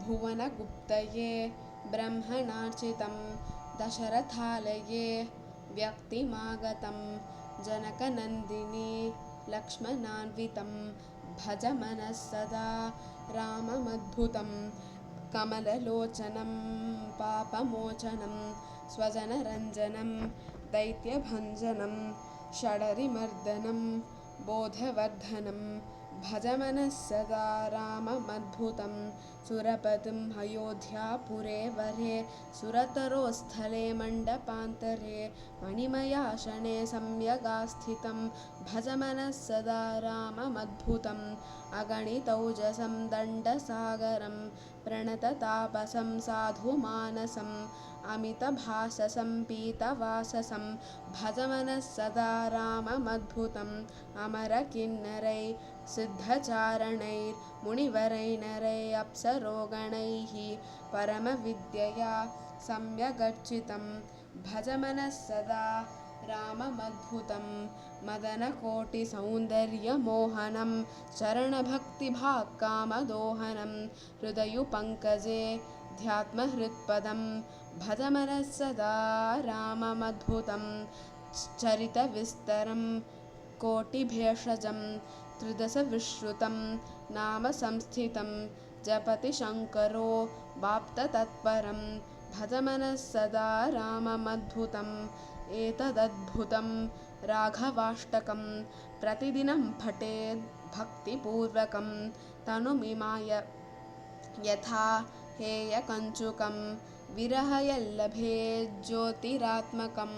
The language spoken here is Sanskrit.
भुवनगुप्तये ब्रह्मणार्चितं दशरथालये व्यक्तिमागतं जनकनन्दिनी लक्ष्मणान्वितं भज मनः सदा राममद्भुतं कमललोचनं पापमोचनं स्वजनरञ्जनं दैत्यभञ्जनं षडरिमर्दनं बोधवर्धनं भज मनः सदा राममद्भुतं सुरपतिं अयोध्यापुरे वरे सुरतरोस्थले मण्डपान्तरे मणिमयाशने सम्यगास्थितं भज मनः सदा राममद्भुतम् अगणितौजसं दण्डसागरं प्रणततापसं साधुमानसम् अमितभाससं पीतवाससं भज मनः सदा राममद्भुतम् अमरकिन्नरै सिद्धचारणैर्मुनिवरैर्नरैः अप्सरोगणैः परमविद्यया सम्यगर्चितं भज मनः सदा राममद्भुतं मदनकोटिसौन्दर्यमोहनं चरणभक्तिभाक्कामदोहनं हृदयुपङ्कजे ध्यात्महृत्पदं भज मनः सदा राममद्भुतं चरितविस्तरं कोटिभेषजं त्रिदशविश्रुतं नाम संस्थितं जपति शङ्करो वाप्ततत्परं भज मनः सदा राममद्भुतम् एतदद्भुतं राघवाष्टकं प्रतिदिनं पठेद् भक्तिपूर्वकं तनुमिमाय यथा हेयकञ्चुकं विरहयल्लभे ज्योतिरात्मकं